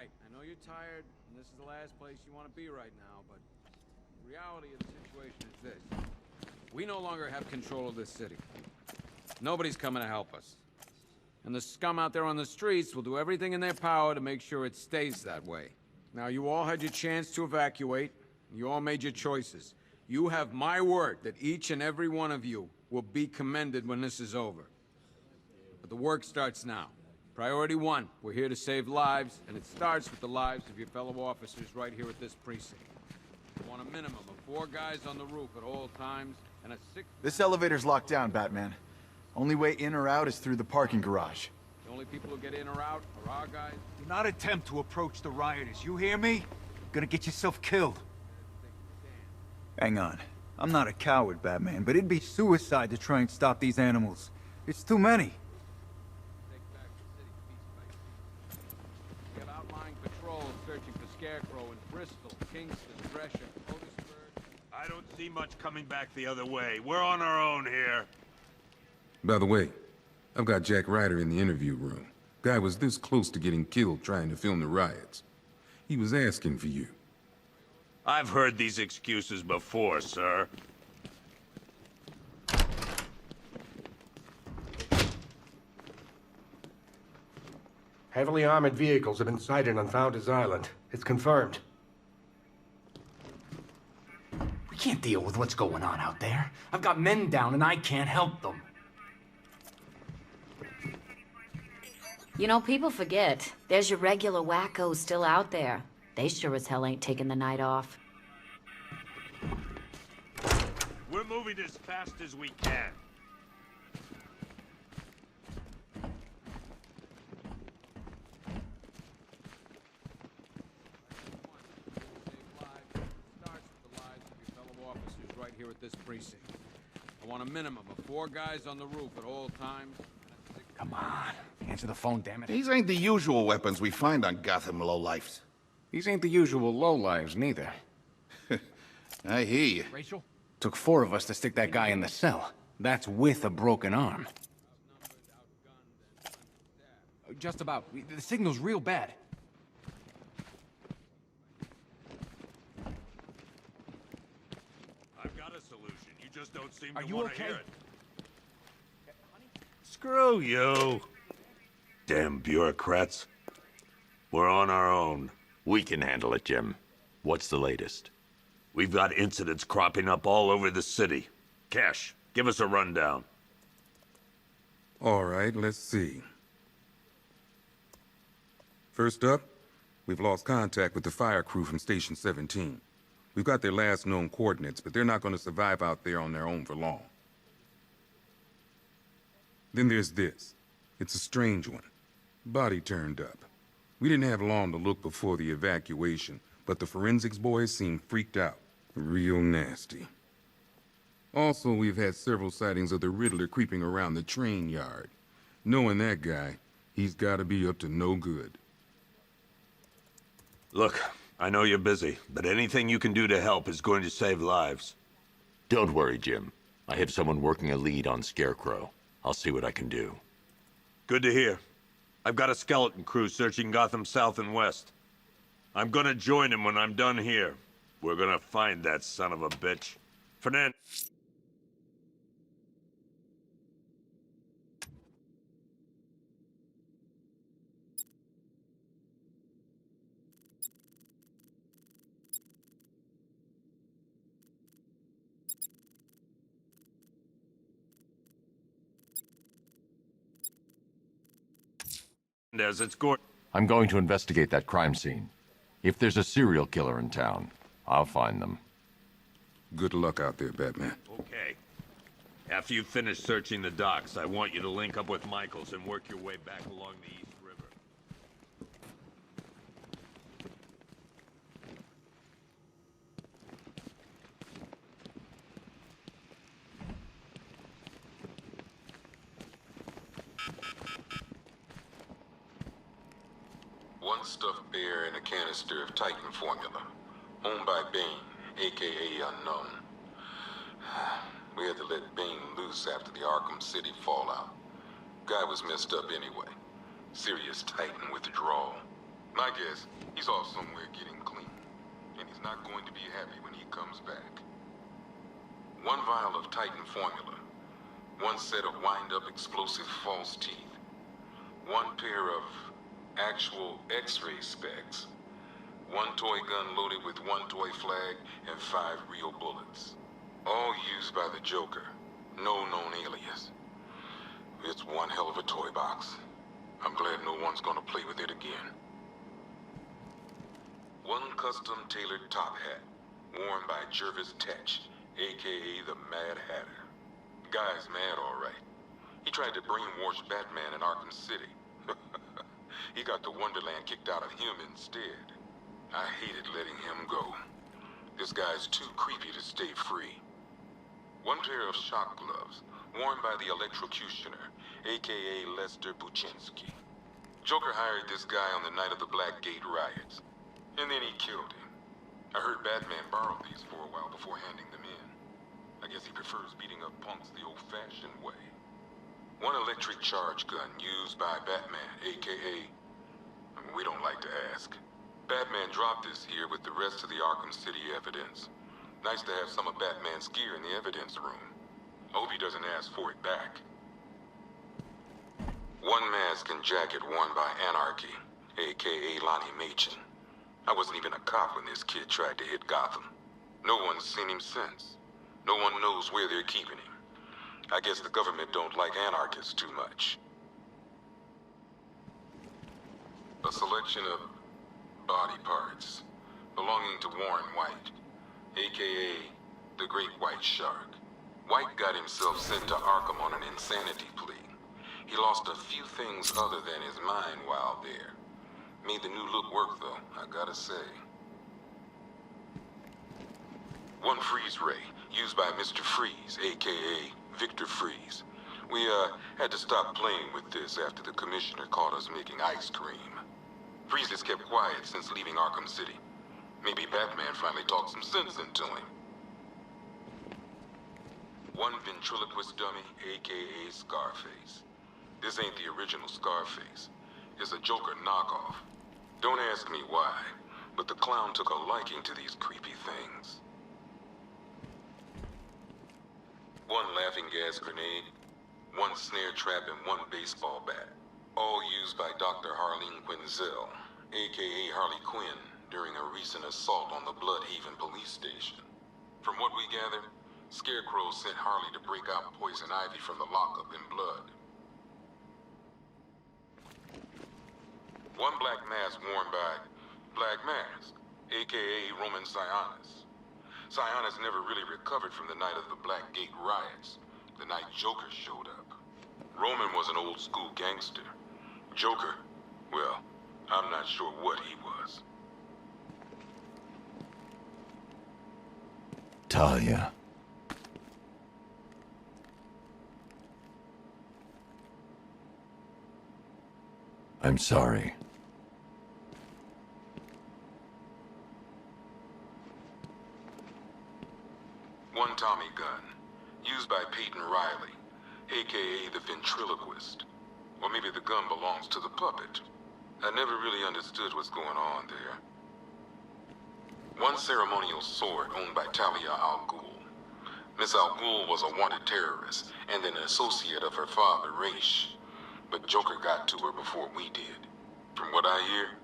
right. I know you're tired, and this is the last place you want to be right now, but the reality of the situation is this. We no longer have control of this city. Nobody's coming to help us. And the scum out there on the streets will do everything in their power to make sure it stays that way. Now, you all had your chance to evacuate. You all made your choices. You have my word that each and every one of you will be commended when this is over. But the work starts now. Priority one, we're here to save lives, and it starts with the lives of your fellow officers right here at this precinct. I want a minimum of 4 guys on the roof at all times, and a 6th... This elevator's locked down, Batman. Only way in or out is through the parking garage. The only people who get in or out are our guys. Do not attempt to approach the rioters, you hear me? You're gonna get yourself killed. Hang on. I'm not a coward, Batman, but it'd be suicide to try and stop these animals. It's too many. We have outlying patrols searching for Scarecrow in Bristol, Kingston, Gresham, Otisburg. I don't see much coming back the other way. We're on our own here. By the way, I've got Jack Ryder in the interview room. Guy was this close to getting killed trying to film the riots. He was asking for you. I've heard these excuses before, sir. Heavily armored vehicles have been sighted on Founders Island. It's confirmed. We can't deal with what's going on out there. I've got men down and I can't help them. You know, people forget. There's your regular wackos still out there. They sure as hell ain't taking the night off. We're moving as fast as we can. Right here at this precinct. I want a minimum of 4 guys on the roof at all times. Come on, answer the phone, damn it. These ain't the usual weapons we find on Gotham lowlifes. These ain't the usual lowlives, neither. I hear you. Rachel? Took 4 of us to stick that guy in the cell. That's with a broken arm. Just about. The signal's real bad. I've got a solution. You just don't seem Are to you want to okay? hear it. Screw you. Damn bureaucrats. We're on our own. We can handle it, Jim. What's the latest? We've got incidents cropping up all over the city. Cash, give us a rundown. All right, let's see. First up, we've lost contact with the fire crew from Station 17. We've got their last known coordinates, but they're not going to survive out there on their own for long. Then there's this. It's a strange one. Body turned up. We didn't have long to look before the evacuation, but the forensics boys seemed freaked out. Real nasty. Also, we've had several sightings of the Riddler creeping around the train yard. Knowing that guy, he's gotta be up to no good. Look, I know you're busy, but anything you can do to help is going to save lives. Don't worry, Jim. I have someone working a lead on Scarecrow. I'll see what I can do. Good to hear. I've got a skeleton crew searching Gotham South and West. I'm gonna join him when I'm done here. We're gonna find that son of a bitch. Fernand... As it's I'm going to investigate that crime scene. If there's a serial killer in town, I'll find them. Good luck out there, Batman. Okay. After you finish searching the docks, I want you to link up with Michaels and work your way back along the East River. One stuffed bear and a canister of Titan formula. Owned by Bane, a.k.a. Unknown. We had to let Bane loose after the Arkham City fallout. Guy was messed up anyway. Serious Titan withdrawal. My guess, he's off somewhere getting clean. And he's not going to be happy when he comes back. 1 vial of Titan formula. 1 set of wind-up explosive false teeth. 1 pair of actual X-ray specs. 1 toy gun loaded with 1 toy flag and 5 real bullets. All used by the Joker. No known alias. It's one hell of a toy box. I'm glad no one's gonna play with it again. 1 custom-tailored top hat, worn by Jervis Tetch, a.k.a. the Mad Hatter. Guy's mad, all right. He tried to brainwash Batman in Arkham City. He got the Wonderland kicked out of him instead. I hated letting him go. This guy's too creepy to stay free. 1 pair of shock gloves, worn by the Electrocutioner, a.k.a. Lester Buczynski. Joker hired this guy on the night of the Blackgate riots, and then he killed him. I heard Batman borrow these for a while before handing them in. I guess he prefers beating up punks the old-fashioned way. 1 electric charge gun used by Batman, a.k.a. We don't like to ask. Batman dropped this here with the rest of the Arkham City evidence. Nice to have some of Batman's gear in the evidence room. I hope he doesn't ask for it back. 1 mask and jacket worn by Anarchy, a.k.a. Lonnie Machin. I wasn't even a cop when this kid tried to hit Gotham. No one's seen him since. No one knows where they're keeping him. I guess the government don't like anarchists too much. A selection of body parts belonging to Warren White, a.k.a. the Great White Shark. White got himself sent to Arkham on an insanity plea. He lost a few things other than his mind while there. Made the new look work, though, I gotta say. 1 freeze ray, used by Mr. Freeze, a.k.a. Victor Freeze. We, had to stop playing with this after the commissioner caught us making ice cream. Freeze has kept quiet since leaving Arkham City. Maybe Batman finally talked some sense into him. 1 ventriloquist dummy, a.k.a. Scarface. This ain't the original Scarface. It's a Joker knockoff. Don't ask me why, but the clown took a liking to these creepy things. 1 laughing gas grenade, 1 snare trap, and 1 baseball bat. All used by Dr. Harleen Quinzel, a.k.a. Harley Quinn, during a recent assault on the Bloodhaven police station. From what we gather, Scarecrow sent Harley to break out Poison Ivy from the lockup in blood. 1 black mask worn by Black Mask, a.k.a. Roman Sionis. Sionis never really recovered from the night of the Blackgate riots, the night Joker showed up. Roman was an old-school gangster. Joker, well, I'm not sure what he was. Talia. I'm sorry. One Tommy gun, used by Peyton Riley, a.k.a. the ventriloquist. Or maybe the gun belongs to the puppet. I never really understood what's going on there. 1 ceremonial sword owned by Talia al Ghul. Miss al Ghul was a wanted terrorist and an associate of her father, Raish. But Joker got to her before we did. From what I hear,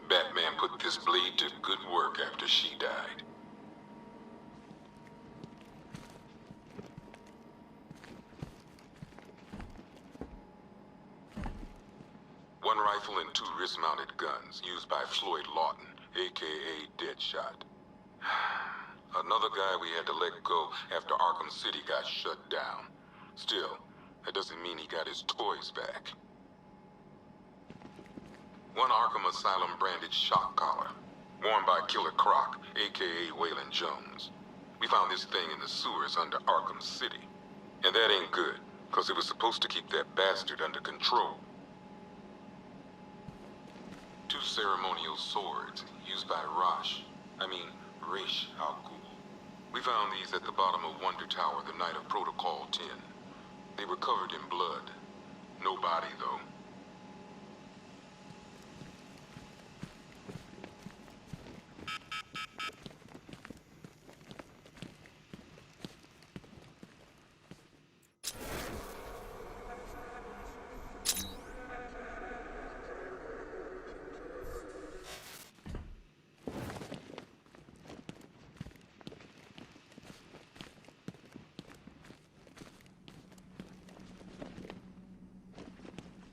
Batman put this blade to good work after she died. One rifle and 2 wrist-mounted guns used by Floyd Lawton, a.k.a. Deadshot. Another guy we had to let go after Arkham City got shut down. Still, that doesn't mean he got his toys back. 1 Arkham Asylum branded shock collar, worn by Killer Croc, a.k.a. Waylon Jones. We found this thing in the sewers under Arkham City. And that ain't good, because it was supposed to keep that bastard under control. 2 ceremonial swords used by Raish al Ghul. We found these at the bottom of Wonder Tower the night of Protocol 10. They were covered in blood. No body, though.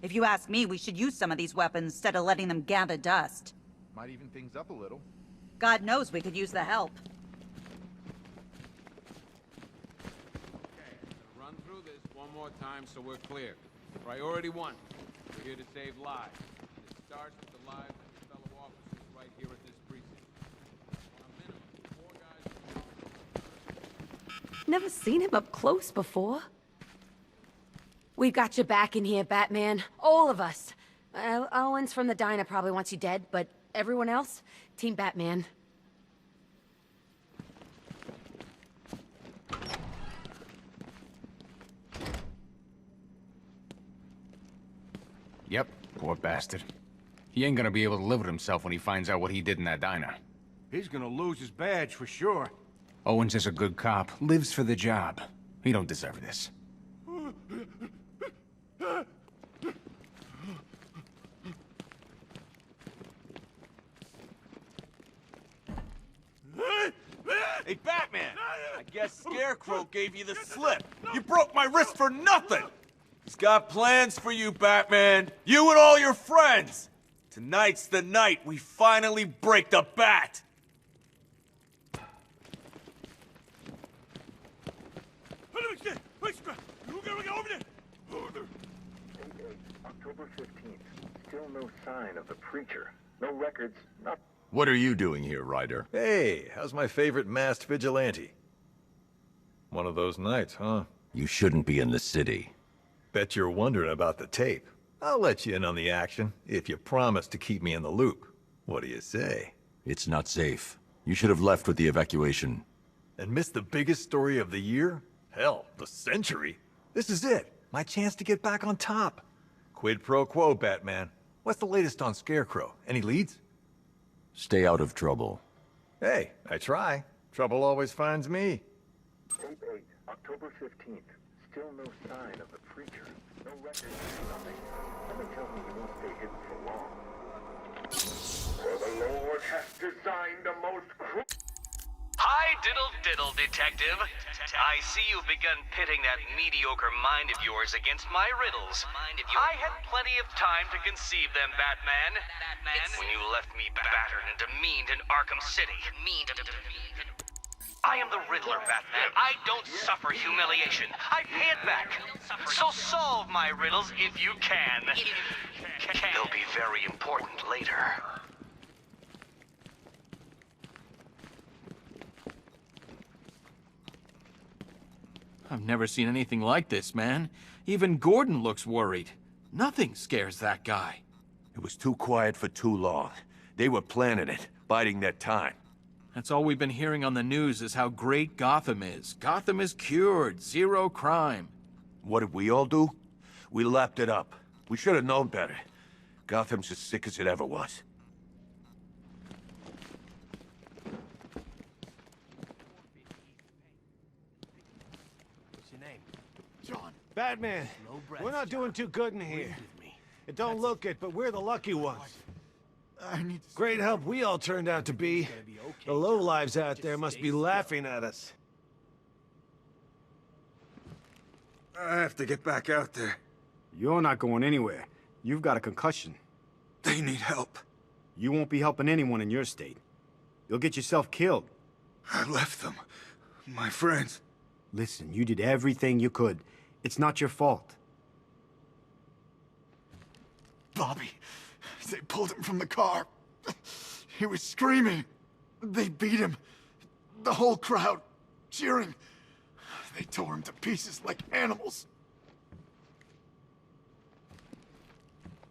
If you ask me, we should use some of these weapons instead of letting them gather dust. Might even things up a little. God knows we could use the help. Okay, run through this one more time so we're clear. Priority 1, we're here to save lives. And it starts with the lives of your fellow officers right here at this precinct. On a minimum, 4 guys... Never seen him up close before. We've got your back in here, Batman. All of us. Owens from the diner probably wants you dead, but everyone else, Team Batman. Yep, poor bastard. He ain't gonna be able to live with himself when he finds out what he did in that diner. He's gonna lose his badge for sure. Owens is a good cop, lives for the job. He don't deserve this. Hey, Batman! I guess Scarecrow gave you the slip. You broke my wrist for nothing! He's got plans for you, Batman. You and all your friends! Tonight's the night we finally break the bat! October 15th. Still no sign of the preacher. No records, nothing. What are you doing here, Ryder? Hey, how's my favorite masked vigilante? One of those nights, huh? You shouldn't be in the city. Bet you're wondering about the tape. I'll let you in on the action, if you promise to keep me in the loop. What do you say? It's not safe. You should have left with the evacuation. And missed the biggest story of the year? Hell, the century. This is it. My chance to get back on top. Quid pro quo, Batman. What's the latest on Scarecrow? Any leads? Stay out of trouble. Hey, I try. Trouble always finds me. Tape 8, October 15th. Still no sign of the preacher. No records, nothing. Something tells me he won't stay hidden for long. For the Lord has designed a most cruel... Hi, diddle, detective. I see you've begun pitting that mediocre mind of yours against my riddles. I had plenty of time to conceive them, Batman. It's when you left me battered and demeaned in Arkham City. I am the Riddler, Batman. I don't suffer humiliation. I pay it back. So solve my riddles if you can. They'll be very important later. I've never seen anything like this, man. Even Gordon looks worried. Nothing scares that guy. It was too quiet for too long. They were planning it, biding their time. That's all we've been hearing on the news is how great Gotham is. Gotham is cured, zero crime. What did we all do? We lapped it up. We should have known better. Gotham's as sick as it ever was. Batman, we're not doing too good in here. It don't look it, but we're the lucky ones. Great help we all turned out to be. The lowlives out there must be laughing at us. I have to get back out there. You're not going anywhere. You've got a concussion. They need help. You won't be helping anyone in your state. You'll get yourself killed. I left them. My friends. Listen, you did everything you could. It's not your fault. Bobby, they pulled him from the car. He was screaming. They beat him. The whole crowd cheering. They tore him to pieces like animals.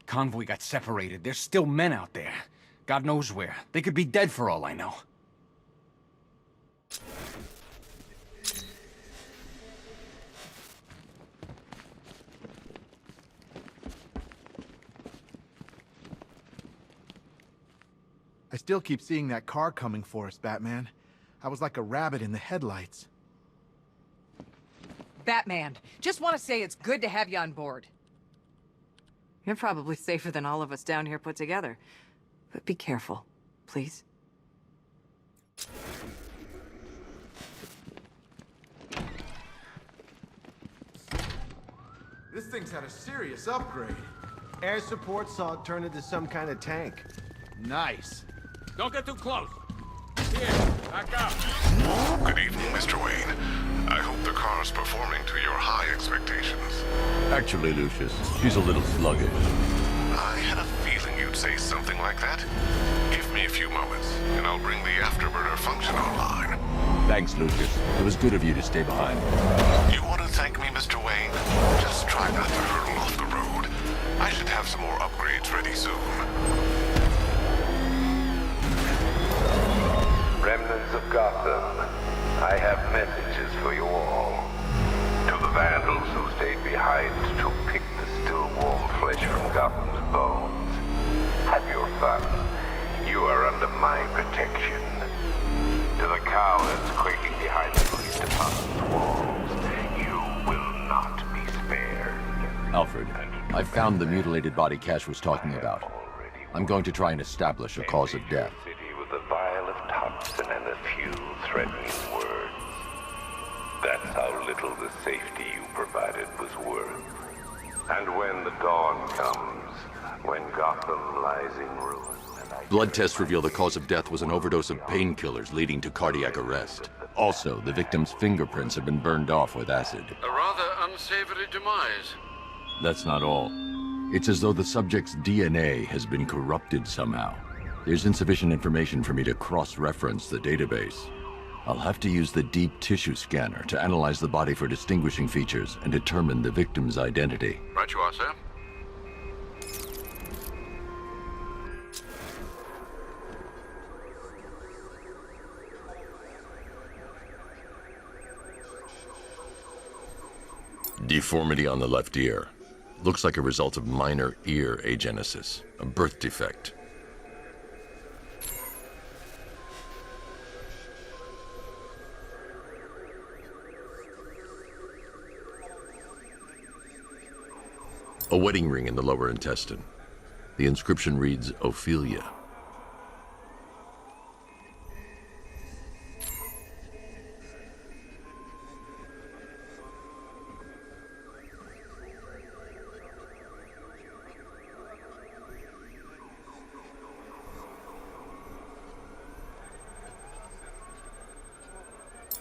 Convoy got separated. There's still men out there. God knows where. They could be dead for all I know. I still keep seeing that car coming for us, Batman. I was like a rabbit in the headlights. Batman, just want to say it's good to have you on board. You're probably safer than all of us down here put together. But be careful, please. This thing's had a serious upgrade. Air support saw it turn into some kind of tank. Nice. Don't get too close. Here, back up. Good evening, Mr. Wayne. I hope the car's performing to your high expectations. Actually, Lucius, she's a little sluggish. I had a feeling you'd say something like that. Give me a few moments, and I'll bring the afterburner function online. Thanks, Lucius. It was good of you to stay behind. You want to thank me, Mr. Wayne? Just try not to hurtle off the road. I should have some more upgrades ready soon. Remnants of Gotham, I have messages for you all. To the vandals who stayed behind to pick the still warm flesh from Gotham's bones. Have your fun. You are under my protection. To the cowards quaking behind the police department's walls, you will not be spared. Alfred, I found the mutilated body Cash was talking about. I'm going to try and establish a cause of death. With a vial of toxin and a few threatening words. That's how little the safety you provided was worth. And when the dawn comes, when Gotham lies in ruin... Blood tests reveal the cause of death was an overdose of painkillers leading to cardiac arrest. Also, the victim's fingerprints have been burned off with acid. A rather unsavory demise. That's not all. It's as though the subject's DNA has been corrupted somehow. There's insufficient information for me to cross-reference the database. I'll have to use the deep tissue scanner to analyze the body for distinguishing features and determine the victim's identity. Right you are, sir. Deformity on the left ear. Looks like a result of minor ear agenesis, a birth defect. A wedding ring in the lower intestine. The inscription reads, Ophelia.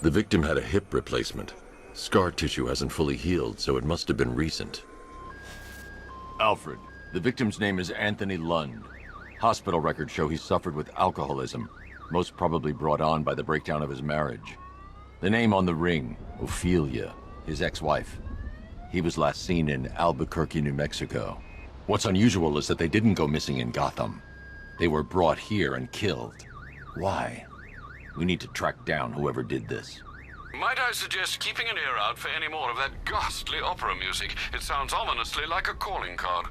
The victim had a hip replacement. Scar tissue hasn't fully healed, so it must have been recent. Alfred, the victim's name is Anthony Lund. Hospital records show he suffered with alcoholism, most probably brought on by the breakdown of his marriage. The name on the ring, Ophelia, his ex-wife. He was last seen in Albuquerque, New Mexico. What's unusual is that they didn't go missing in Gotham. They were brought here and killed. Why? We need to track down whoever did this. Might I suggest keeping an ear out for any more of that ghastly opera music? It sounds ominously like a calling card.